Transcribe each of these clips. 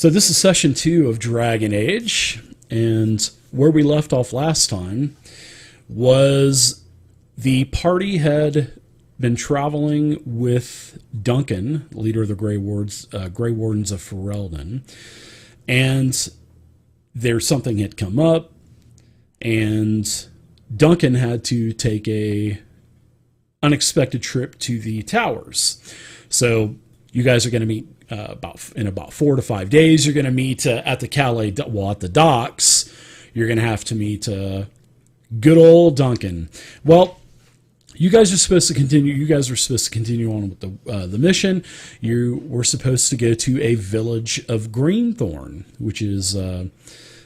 So this is session 2 of Dragon Age, and where we left off last time was the party had been traveling with Duncan, leader of the Grey Wardens of Ferelden, and something had come up, and Duncan had to take a unexpected trip to the towers. So you guys are going to meet in about 4 to 5 days. You're going to meet at the Calais, at the docks. You're going to have to meet good old Duncan. Well, you guys are supposed to continue. You guys were supposed to continue on with the mission. You were supposed to go to a village of Greenthorn, which is a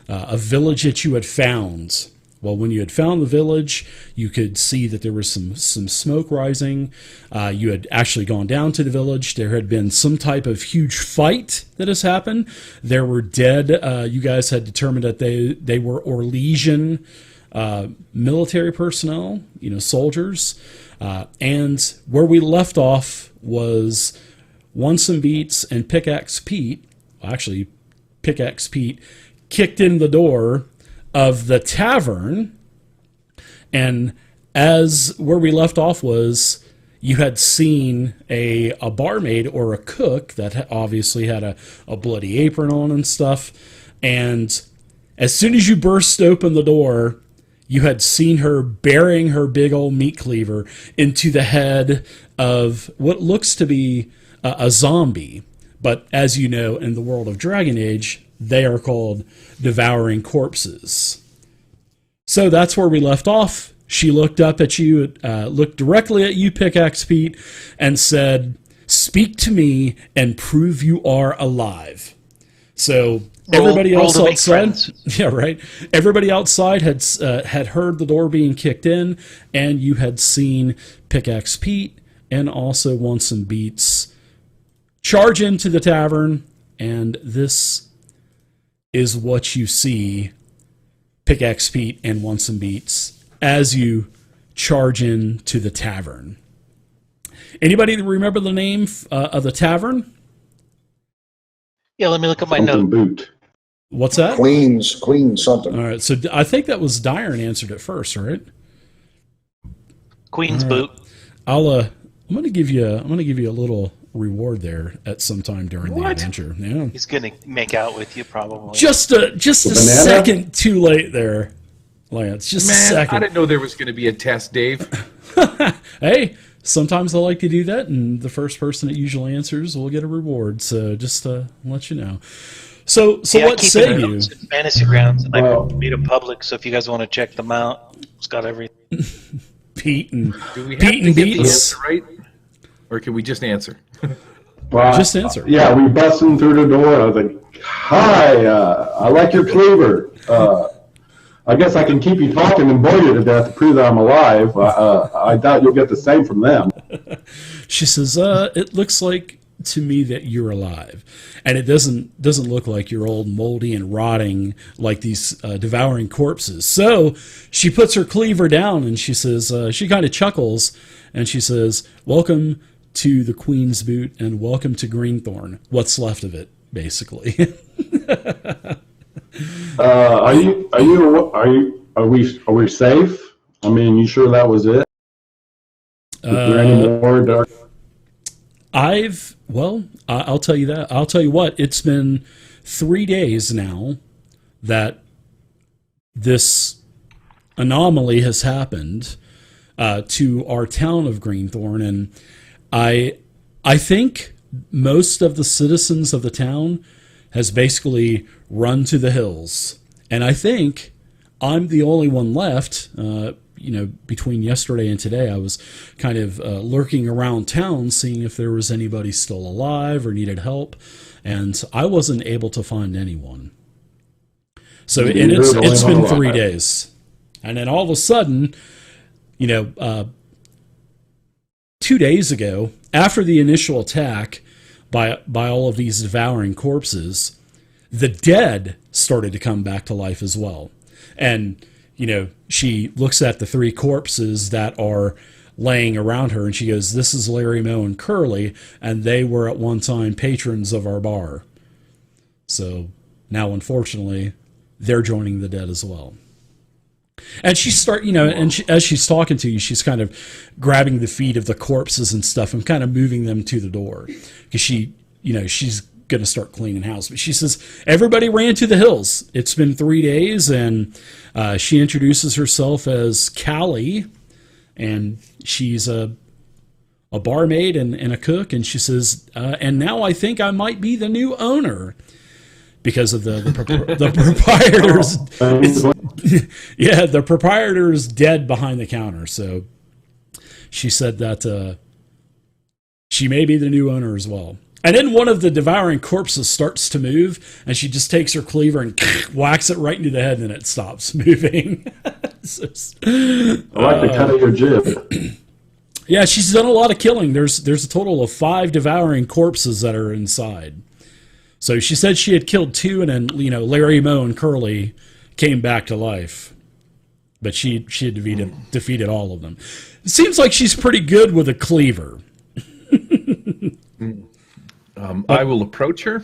village that you had found. Well, when you had found the village, you could see that there was some smoke rising. You had actually gone down to the village. There had been some type of huge fight that has happened. There were dead. You guys had determined that they were Orlesian military personnel, soldiers. And where we left off was Once Beats and Pickaxe Pete. Actually, Pickaxe Pete kicked in the door of the tavern, and as where we left off was you had seen a barmaid or a cook that obviously had a bloody apron on and stuff, and as soon as you burst open the door, you had seen her burying her big old meat cleaver into the head of what looks to be a zombie, but as you know, in the world of Dragon Age, they are called devouring corpses. So that's where we left off. She looked up at you, looked directly at you, Pickaxe Pete, and said, "Speak to me and prove you are alive." So everybody else outside, yeah, right. Everybody outside had heard the door being kicked in, and you had seen Pickaxe Pete and also Once Beats charge into the tavern, and this is what you see, Pickaxe Pete and Once Beats, as you charge into the tavern. Anybody remember the name of the tavern? Yeah, let me look at my note. Boot. What's that? Queen's something. All right, so I think that was Dyron answered it first, right? Queen's Boot. I'm going to give you a little reward there at some time during the adventure. Yeah, he's gonna make out with you probably. Just a second too late there, Lance. Just a second. I didn't know there was going to be a test, Dave. Hey, sometimes I like to do that, and the first person that usually answers will get a reward. So just to let you know. So yeah, what say you? Fantasy Grounds, and I made it public. So if you guys want to check them out, it's got everything. Pete and do we have to get the answer right, or can we just answer? Well, just answer. Yeah, we busted through the door. I was like, "Hi, I like your cleaver. I guess I can keep you talking and bore you to death to prove that I'm alive. I doubt you'll get the same from them." She says, "It looks like to me that you're alive, and it doesn't look like you're old, moldy, and rotting like these devouring corpses." So she puts her cleaver down, and she says, she kind of chuckles, and she says, "Welcome to the Queen's Boot, and welcome to Greenthorn. What's left of it, basically." Are we safe? I mean, you sure that was it? Is there any more? I'll tell you that. I'll tell you what. It's been 3 days now that this anomaly has happened to our town of Greenthorn, and I think most of the citizens of the town has basically run to the hills, and I think I'm the only one left. Between yesterday and today, I was kind of lurking around town, seeing if there was anybody still alive or needed help, and I wasn't able to find anyone. So, and it's been 3 days, and then all of a sudden, 2 days ago, after the initial attack by all of these devouring corpses, the dead started to come back to life as well. And, she looks at the 3 corpses that are laying around her, and she goes, "This is Larry, Moe, and Curly, and they were at one time patrons of our bar." So now, unfortunately, they're joining the dead as well. And as she's talking to you, she's kind of grabbing the feet of the corpses and stuff and kind of moving them to the door because she's going to start cleaning house. But she says, everybody ran to the hills. It's been 3 days, and she introduces herself as Callie, and she's a barmaid and a cook, and she says, and now I think I might be the new owner. Because of the proprietor's, the proprietor's dead behind the counter. So she said that she may be the new owner as well. And then one of the devouring corpses starts to move, and she just takes her cleaver and whacks it right into the head, and it stops moving. I like the cut of your jib. Yeah, she's done a lot of killing. There's a total of 5 devouring corpses that are inside. So she said she had killed 2, and then Larry, Moe, and Curly came back to life, but she had defeated all of them. It seems like she's pretty good with a cleaver. I will approach her,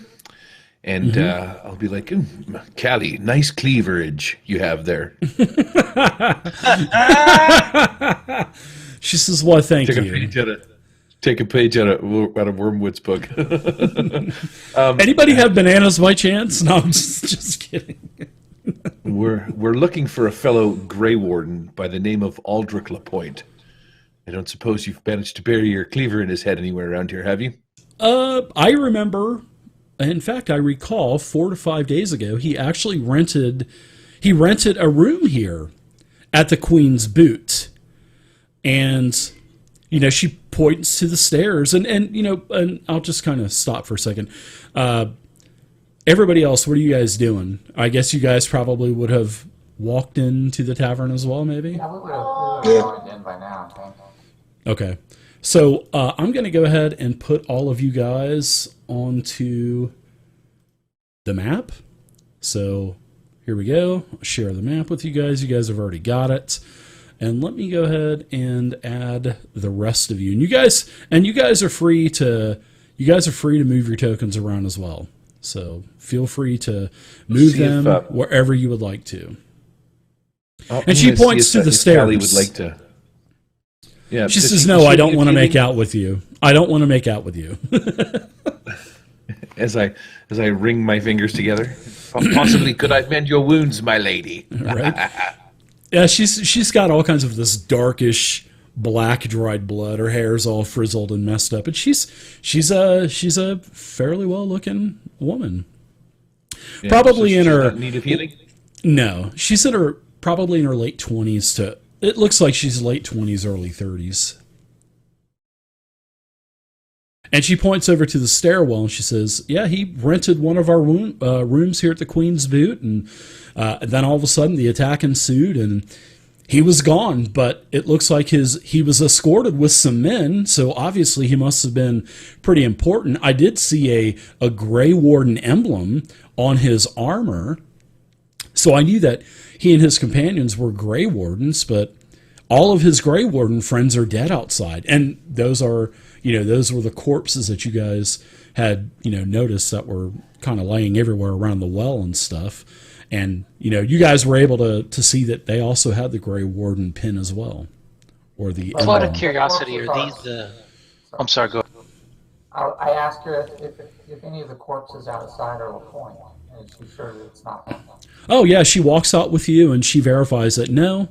and I'll be like, Callie, nice cleaverage you have there. She says, well, thank you. Take a page out of Wormwood's book. Anybody have bananas by chance? No, I'm just kidding. We're looking for a fellow Grey Warden by the name of Aldrich Lapointe. I don't suppose you've managed to bury your cleaver in his head anywhere around here, have you? I remember. In fact, I recall 4 to 5 days ago, he actually rented a room here at the Queen's Boot, and she points to the stairs, and I'll just kind of stop for a second. Everybody else, what are you guys doing? I guess you guys probably would have walked into the tavern as well, maybe? Yeah, we would have gone in by now, I think. Okay. So I'm going to go ahead and put all of you guys onto the map. So here we go. I'll share the map with you guys. You guys have already got it. And let me go ahead and add the rest of you. And you guys are free to move your tokens around as well. So feel free to move them wherever you would like to. And she points to the stairs. Callie would like to. Yeah, she says, "No, I don't want to make out with you. I don't want to make out with you." As I wring my fingers together, possibly could I mend your wounds, my lady? Right. Yeah, she's got all kinds of this darkish black dried blood. Her hair's all frizzled and messed up, and she's a fairly well looking woman. Yeah, probably so in her need of healing. No, she's probably in her late 20s to. It looks like she's late 20s, early 30s. And she points over to the stairwell and she says, yeah, he rented one of our rooms here at the Queen's Boot. And then all of a sudden the attack ensued and he was gone. But it looks like he was escorted with some men. So obviously he must have been pretty important. I did see a Grey Warden emblem on his armor. So I knew that he and his companions were Grey Wardens, but all of his Grey Warden friends are dead outside. And those were the corpses that you guys had, noticed that were kind of laying everywhere around the well and stuff. And, you guys were able to see that they also had the Grey Warden pin as well. Or the out of curiosity, are these the... I'm sorry, go ahead. I asked her if any of the corpses outside are Lapointe, and she's sure that it's not him. Oh yeah, she walks out with you and she verifies that no,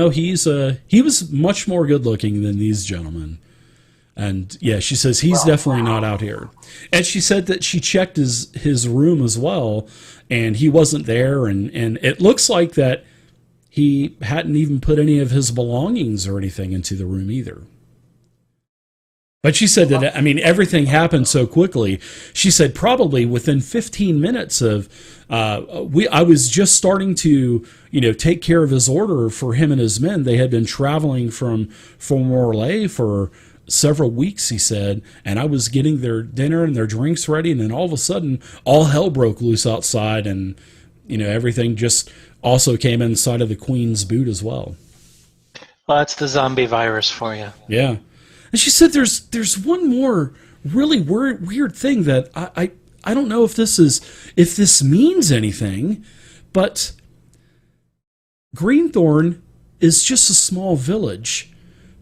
he was much more good looking than these gentlemen. And yeah, she says he's definitely not out here. And she said that she checked his room as well, and he wasn't there. And it looks like that he hadn't even put any of his belongings or anything into the room either. But she said that, everything happened so quickly. She said probably within 15 minutes of, I was just starting to, take care of his order for him and his men. They had been traveling from Morlaix for several weeks, he said, and I was getting their dinner and their drinks ready, and then all of a sudden, all hell broke loose outside, and, everything just also came inside of the Queen's Boot as well. Well, that's the zombie virus for you. Yeah. And she said there's one more really weird thing that I don't know if this means anything, but Greenthorn is just a small village.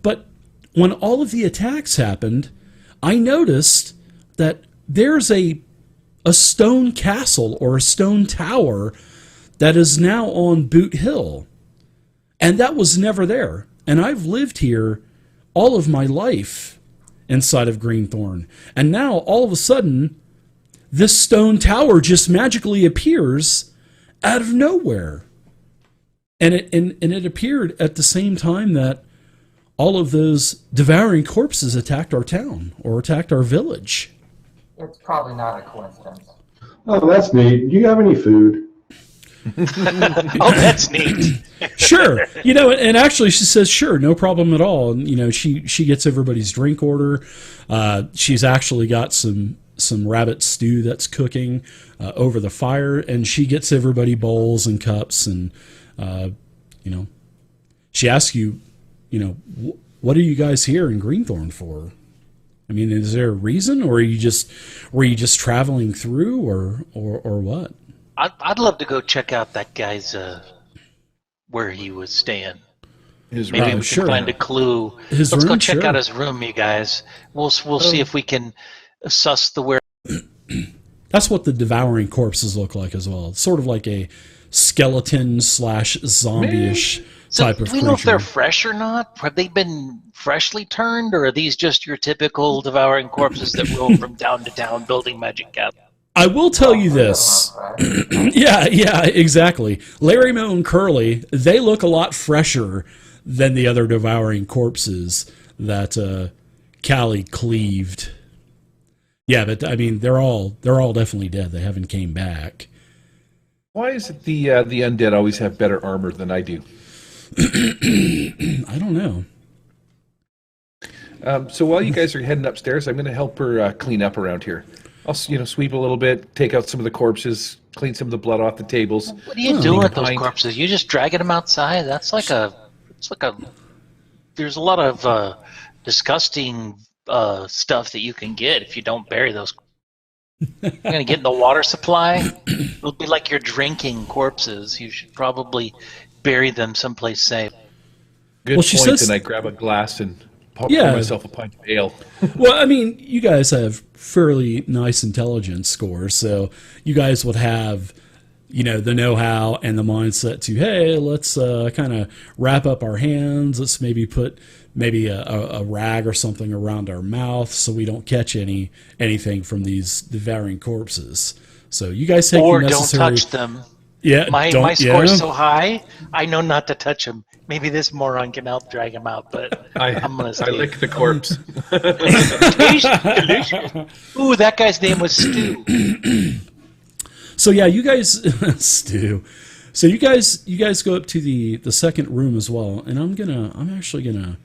But when all of the attacks happened, I noticed that there's a stone castle or a stone tower that is now on Boot Hill. And that was never there. And I've lived here all of my life inside of Greenthorn. And now, all of a sudden, this stone tower just magically appears out of nowhere. And it appeared at the same time that all of those devouring corpses attacked our town or attacked our village. It's probably not a coincidence. Oh, that's neat. Do you have any food? Oh, that's neat. Sure. And actually she says, sure, no problem at all. And, she gets everybody's drink order. She's actually got some rabbit stew that's cooking over the fire, and she gets everybody bowls and cups. And, she asks you, what are you guys here in Greenthorn for? I mean, is there a reason, or were you just traveling through, or what? I'd love to go check out that guy's where he was staying. Maybe we can find a clue. Let's go check out his room, you guys. We'll see if we can suss the where. That's what the devouring corpses look like as well. It's sort of like a skeleton / zombie-ish type of creature. Do we know if they're fresh or not? Have they been freshly turned, or are these just your typical devouring corpses that roam from town to town building magic castles? I will tell you this. Yeah, exactly. Larry, Moe, and Curly, they look a lot fresher than the other devouring corpses that Callie cleaved. Yeah, but I mean, they're all definitely dead. They haven't came back. Why is it the undead always have better armor than I do? I don't know. So while you guys are heading upstairs, I'm going to help her clean up around here. I'll sweep a little bit, take out some of the corpses, clean some of the blood off the tables. What are you doing with those corpses? You just dragging them outside? There's a lot of disgusting stuff that you can get if you don't bury those. You're gonna get in the water supply. It'll be like you're drinking corpses. You should probably bury them someplace safe. Good point. And I grab a glass and pour myself a pint of ale. Well, I mean, you guys have fairly nice intelligence scores, so you guys would have, the know-how and the mindset to, hey, let's kind of wrap up our hands. Let's maybe put a rag or something around our mouth so we don't catch anything from these devouring corpses. So you guys take the necessary... Or don't touch them. Yeah, my score's so high, I know not to touch them. Maybe this moron can help drag him out, but I'm gonna stay. I lick the corpse. Delicious. Ooh, that guy's name was Stu. So yeah, you guys, Stu. So you guys go up to the second room as well, and I'm gonna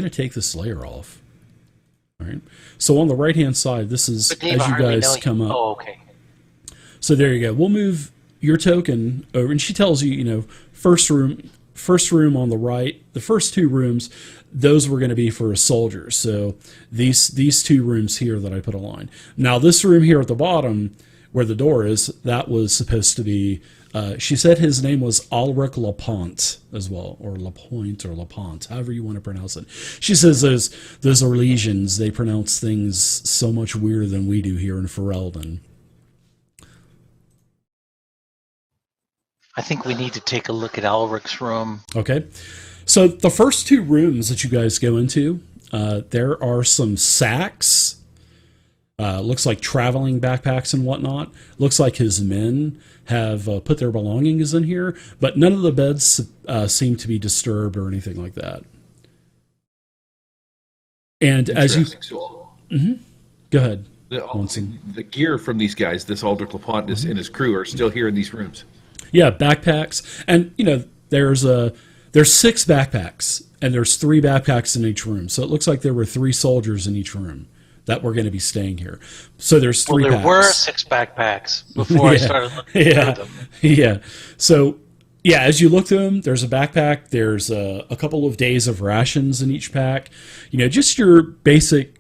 take this layer off. All right. So on the right hand side, this is as you guys come up. Oh, okay. So there you go. We'll move your token over, and she tells you, first room on the right, the first two rooms, those were going to be for a soldier. So these two rooms here that I put a line. Now this room here at the bottom, where the door is, that was supposed to be. She said his name was Ulrich Lapointe as well, or Lapointe or Lapointe, however you want to pronounce it. She says those Orlesians, they pronounce things so much weirder than we do here in Ferelden. I think we need to take a look at Ulrich's room. Okay. So the first two rooms that you guys go into, there are some sacks. Looks like traveling backpacks and whatnot. Looks like his men have put their belongings in here, but none of the beds seem to be disturbed or anything like that. And as you... Go ahead. The gear from these guys, this Aldrich Lapointe and his crew, are still here in these rooms. Yeah, backpacks, and there's 6 backpacks, and there's 3 backpacks in each room. So it looks like there were 3 soldiers in each room that were going to be staying here. So there's 3 there packs. were 6 backpacks before I started looking through them. Yeah. So as you look through them, there's a backpack. There's a couple of days of rations in each pack. Just your basic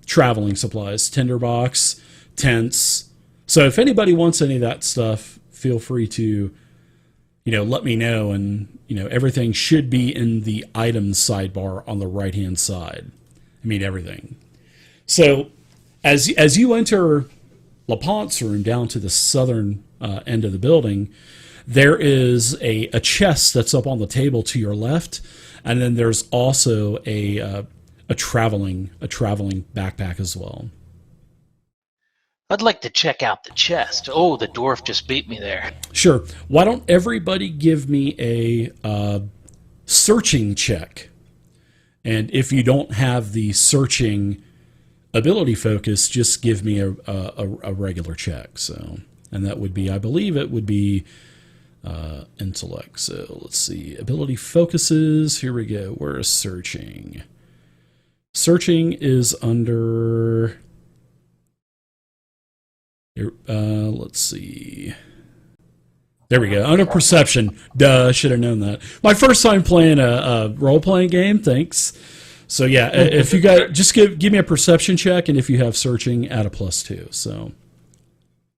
traveling supplies: tinderbox, tents. So if anybody wants any of that stuff, feel free to, let me know. And, everything should be in the items sidebar on the right-hand side. I mean, everything. So as you enter LaPonte's room down to the southern end of the building, there is a chest that's up on the table to your left, and then there's also a traveling backpack as well. I'd like to check out the chest. Oh, the dwarf just beat me there. Sure. Why don't everybody give me a searching check? And if you don't have the searching ability focus, just give me a regular check. So, and that would be, I believe it would be intellect. So let's see. Ability focuses. Here we go. Where is searching? Searching is under... let's see. There we go. Under perception. Duh, should have known that. My first time playing a role-playing game. Thanks. So yeah, if you got, just give me a perception check, and if you have searching, add a +2. So.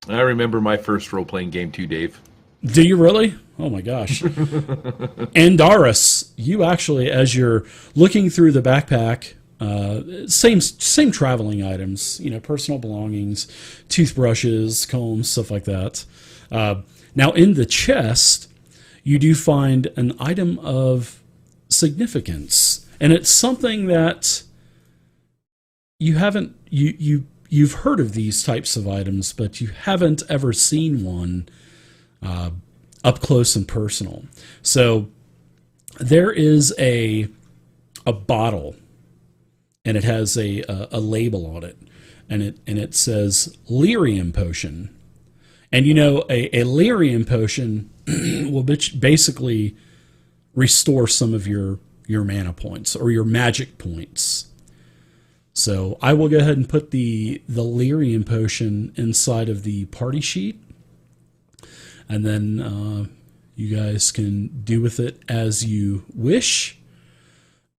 I remember my first role-playing game too, Dave. Do you really? Oh my gosh. And Doris, you actually, as you're looking through the backpack, same traveling items, personal belongings, toothbrushes, combs, stuff like that. Now in the chest, you do find an item of significance, and it's something that you haven't you've heard of these types of items, but you haven't ever seen one up close and personal. So there is a bottle, and it has a label on it, and it says lyrium potion. And a lyrium potion will basically restore some of your mana points or your magic points. So I will go ahead and put the lyrium potion inside of the party sheet, and then you guys can do with it as you wish.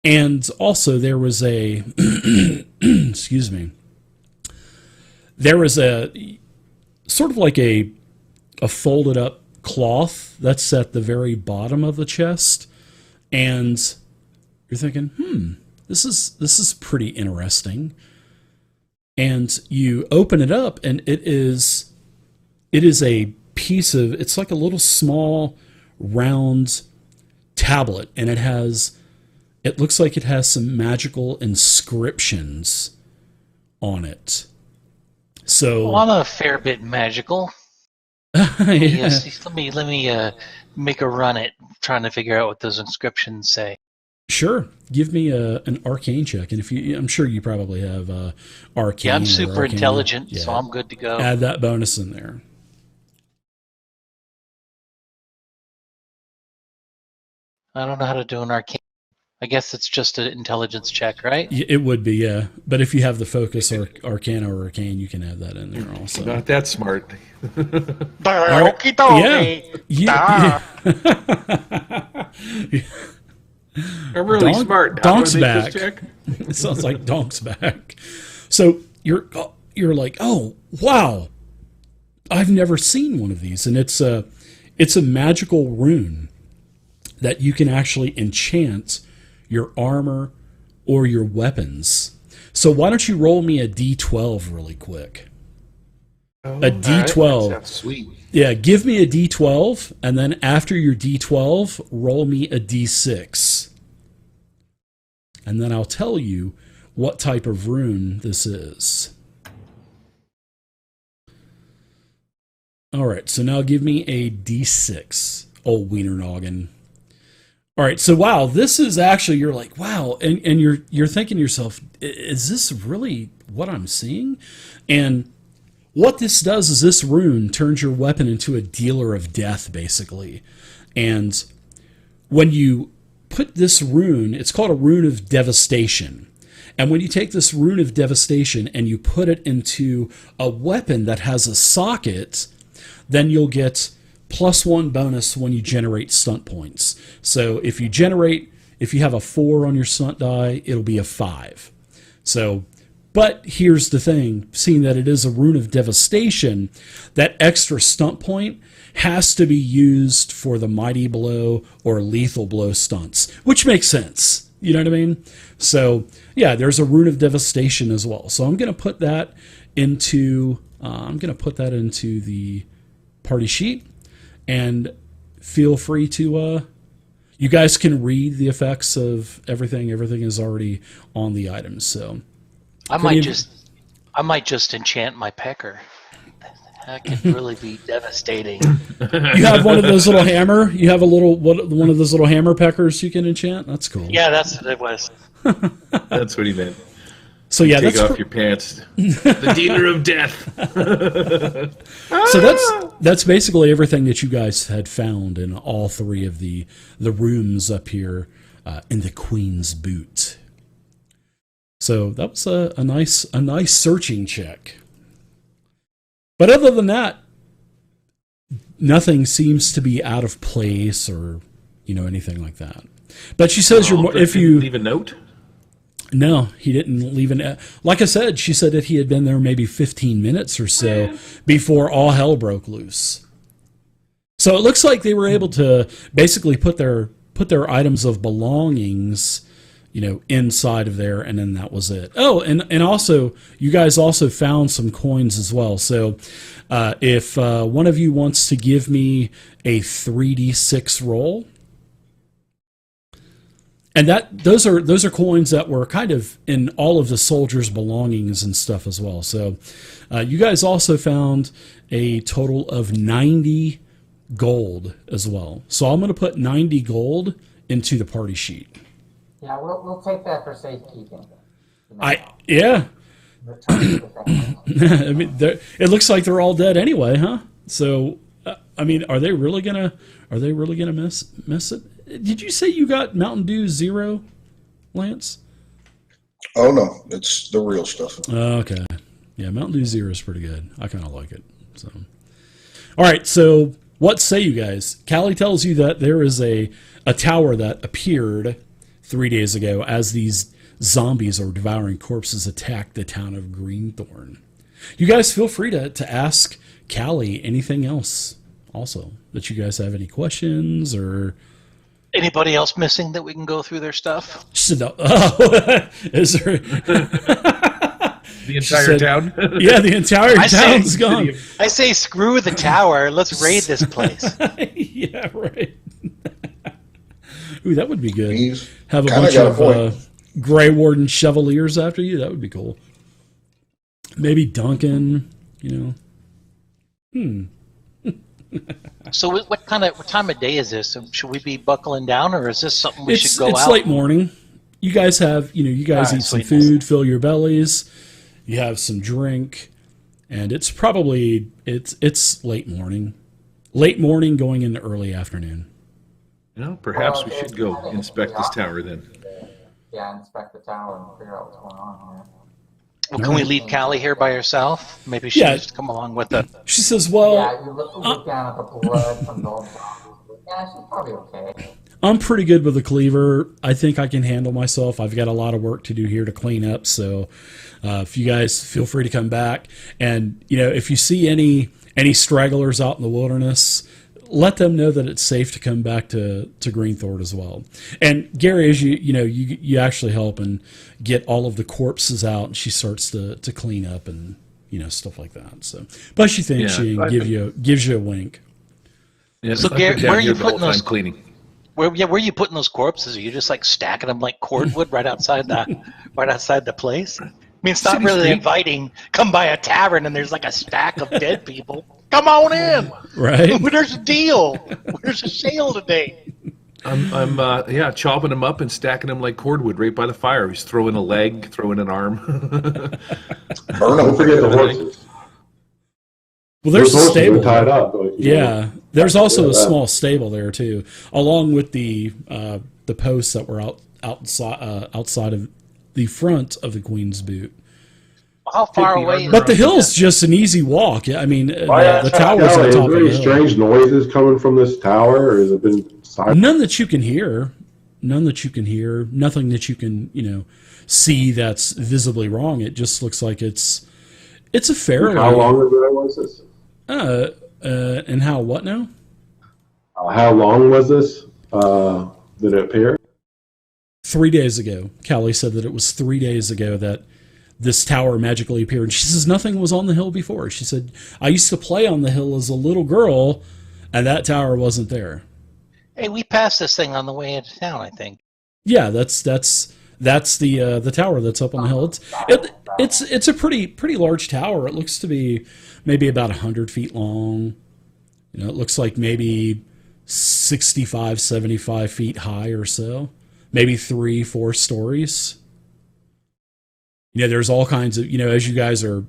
And also there was a excuse me. There was a sort of like a folded up cloth that's at the very bottom of the chest, and you're thinking, this is pretty interesting. And you open it up, and it is a piece of, it's like a little small round tablet, and it looks like it has some magical inscriptions on it. So well, I'm a fair bit magical. yeah. Let me make a run at trying to figure out what those inscriptions say. Sure. Give me an arcane check, and I'm sure you probably have arcane. Yeah, I'm super arcane. intelligent, Yeah. so I'm good to go. Add that bonus in there. I don't know how to do an arcane. I guess it's just an intelligence check, right? It would be, yeah. But if you have the focus or arcana or arcane, you can add that in there also. Not that smart. Yeah. I'm really smart. Donk's How do I make back. this check? It sounds like Donk's back. So you're like, oh wow, I've never seen one of these, and it's a magical rune that you can actually enchant your armor or your weapons. So why don't you roll me a D12 really quick? A D12. That's sweet. Yeah, give me a D12, and then after your D12, roll me a D6. And then I'll tell you what type of rune this is. All right, so now give me a D6, old wiener noggin. All right, so wow, this is actually, you're like, wow, and you're thinking to yourself, is this really what I'm seeing? And what this does is this rune turns your weapon into a dealer of death, basically. And when you put this rune, it's called a rune of devastation. And when you take this rune of devastation and you put it into a weapon that has a socket, then you'll get +1 bonus when you generate stunt points. So if you have a 4 on your stunt die, it'll be a 5. So But here's the thing, seeing that it is a rune of devastation, that extra stunt point has to be used for the mighty blow or lethal blow stunts, which makes sense. You know what I mean? So yeah, there's a rune of devastation as well. So I'm going to put that into the party sheet, and feel free to you guys can read the effects of everything. Everything is already on the items. So I might just enchant my pecker. That could really be devastating. You have one of those little hammer. You have one of those little hammer peckers you can enchant. That's cool. Yeah, that's what it was. That's what he meant. So yeah, Take off your pants. The dealer of death. So that's basically everything that you guys had found in all three of the rooms up here in the Queen's Boot. So that was a nice searching check. But other than that, nothing seems to be out of place or anything like that. But she says if you leave a note. No, he didn't leave an. Like I said, she said that he had been there maybe 15 minutes or so before all hell broke loose. So it looks like they were able to basically put their items of belongings, inside of there, and then that was it. Oh, and also, you guys also found some coins as well. So if one of you wants to give me a 3d6 roll. And those are coins that were kind of in all of the soldiers' belongings and stuff as well. So you guys also found a total of 90 gold as well. So I'm going to put 90 gold into the party sheet. Yeah, we'll take that for safekeeping. Yeah. Return to the family. I mean, it looks like they're all dead anyway, huh? So I mean, are they really gonna miss it? Did you say you got Mountain Dew Zero, Lance? Oh no, it's the real stuff. Okay. Yeah, Mountain Dew Zero is pretty good. I kind of like it. So, all right. So, what say you guys? Callie tells you that there is a tower that appeared 3 days ago as these zombies or devouring corpses attacked the town of Greenthorn. You guys feel free to ask Callie anything else. Also, that you guys have any questions or. Anybody else missing that we can go through their stuff? She said, oh, is there? The entire town? Yeah, the entire town's gone. I say screw the tower. Let's raid this place. Yeah, right. Ooh, that would be good. He's Have a kinda bunch got a point. of Grey Warden Chevaliers after you. That would be cool. Maybe Duncan, So what time of day is this? Should we be buckling down, or is this something we should go out? It's late morning. You guys have, you guys eat some food, fill your bellies. You have some drink, and it's probably it's late morning. Late morning going into early afternoon. Perhaps we should go inspect this tower then. Yeah, inspect the tower and figure out what's going on here. Well, can we leave Callie here by herself? Maybe she needs to come along with us. She says, well... Yeah, you look down at the blood from the old zombies. Yeah, she's probably okay. I'm pretty good with a cleaver. I think I can handle myself. I've got a lot of work to do here to clean up, so if you guys feel free to come back. And, if you see any stragglers out in the wilderness, let them know that it's safe to come back to Greenthorpe as well. And Gary, as you actually help and get all of the corpses out, and she starts to clean up and stuff like that. So, but she thinks she gives you a wink. Yeah, so Gary, where are you putting those cleaning? Where are you putting those corpses? Are you just like stacking them like cordwood right outside the place? I mean, it's not really inviting. Come by a tavern and there's like a stack of dead people. Come on in. Right. There's a deal. Where's the sale today? I'm chopping them up and stacking them like cordwood right by the fire. He's throwing a leg, throwing an arm. Don't forget the horses. Well, there's a horses stable are tied up. Yeah, there's also a small stable there too, along with the posts that were outside of the front of the Queen's Boot. How far away? But the hill's just an easy walk. I mean, the tower's on top of the hill. Is there any strange noises coming from this tower, or has it been silent? None that you can hear. Nothing that you can, see that's visibly wrong. It just looks like it's a fairly. How long ago was this? And how what now? How long was this? Did it appear? 3 days ago. Callie said that it was 3 days ago that this tower magically appeared. She says nothing was on the hill before. She said, I used to play on the hill as a little girl, and that tower wasn't there. Hey, we passed this thing on the way into town, I think. Yeah, that's the tower that's up on the hill. It's a pretty large tower. It looks to be maybe about 100 feet long. You know, it looks like maybe 65, 75 feet high or so. Maybe 3-4 stories. You know, there's all kinds of, you know, as you guys are,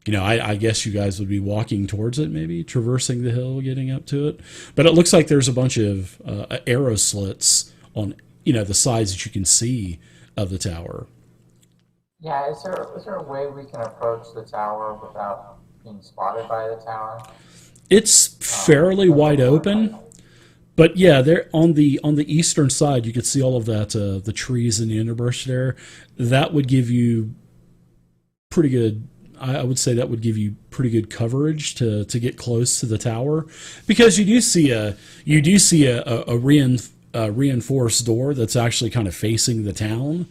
you know, I guess you guys would be walking towards it, maybe traversing the hill, getting up to it. But it looks like there's a bunch of arrow slits on, you know, the sides that you can see of the tower. Yeah, is there a way we can approach the tower without being spotted by the tower? It's fairly wide open. But yeah, there on the eastern side, you could see all of that, the trees and the underbrush there. That would give you pretty good. I would say that would give you pretty good coverage to get close to the tower, because you do see a reinforced door that's actually kind of facing the town.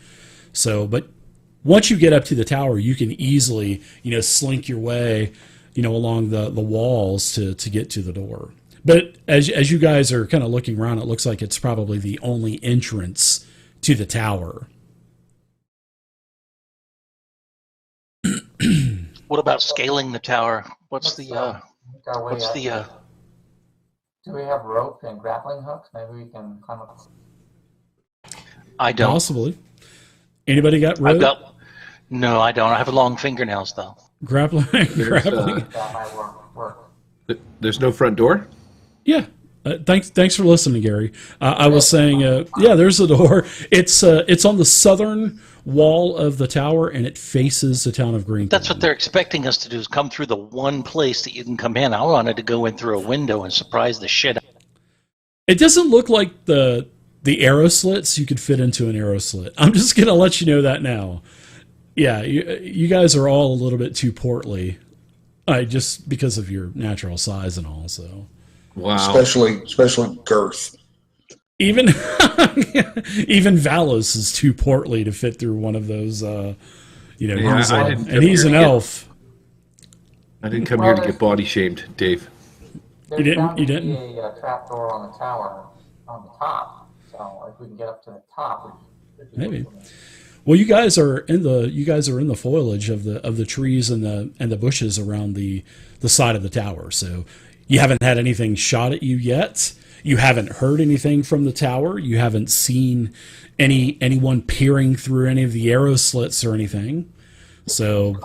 So, but once you get up to the tower, you can easily, you know, slink your way, you know, along the walls to get to the door. But as you guys are kind of looking around, it looks like it's probably the only entrance to the tower. What about scaling the tower? What's the Do we have rope and grappling hooks? Maybe we can climb up. I don't. Possibly. Anybody got rope? No, I don't. I have long fingernails though. Grappling. That might work. There's no front door? Yeah. Thanks for listening, Gary. I was saying, yeah, there's a door. It's on the southern wall of the tower, and it faces the town of Greenpoint. That's what they're expecting us to do, is come through the one place that you can come in. I wanted to go in through a window and surprise the shit out. It doesn't look like the arrow slits you could fit into an arrow slit. I'm just going to let you know that now. Yeah, you guys are all a little bit too portly, just because of your natural size and all, so... Wow. Especially girth. Even Valos is too portly to fit through one of those. He's an elf. I didn't come here to get body shamed, Dave. You didn't. Be a trap door on the tower on the top. So if we can get up to the top, maybe. Well, you guys are in the foliage of the trees and the bushes around the side of the tower. So. You haven't had anything shot at you yet. You haven't heard anything from the tower. You haven't seen anyone peering through any of the arrow slits or anything. So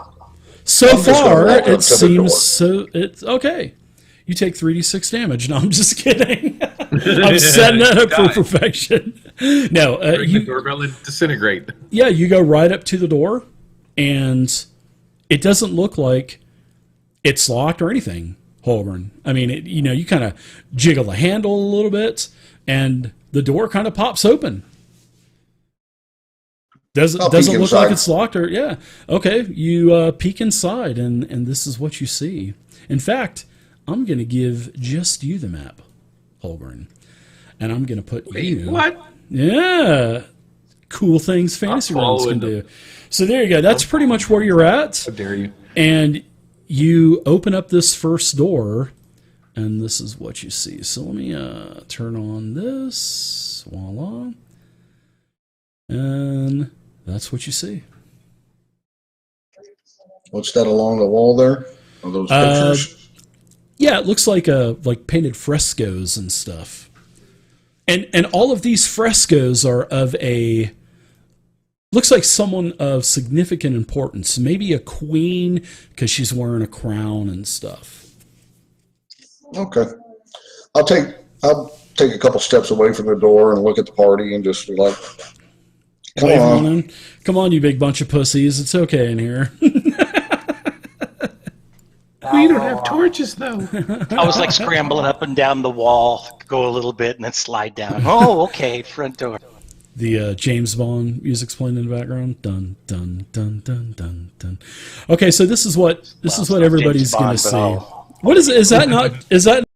far, it seems so. It's okay. You take 3d6 damage. No, I'm just kidding. I'm setting that up for perfection. No, bring the doorbell and disintegrate. Yeah, you go right up to the door, and it doesn't look like it's locked or anything. Holgren. I mean, you kind of jiggle the handle a little bit, and the door kind of pops open. Doesn't look like it's locked, or yeah. Okay, you peek inside, and this is what you see. In fact, I'm going to give just you the map, Holgren, and I'm going to put you. What? Yeah, cool things fantasy rounds can do. So there you go. That's pretty much where you're at. How dare you? And you open up this first door, and this is what you see. So let me turn on this. Voila. And that's what you see. What's that along the wall there? Are those pictures? Yeah, it looks like painted frescoes and stuff. And all of these frescoes are of looks like someone of significant importance. Maybe a queen, because she's wearing a crown and stuff. Okay. I'll take a couple steps away from the door and look at the party and just like, come on, you big bunch of pussies. It's okay in here. We don't have torches, though. I was like scrambling up and down the wall, go a little bit, and then slide down. Oh, okay, front door. The James Bond music's playing in the background. Dun dun dun dun dun dun. Okay, so this is what everybody's going to see. What is that not? Is that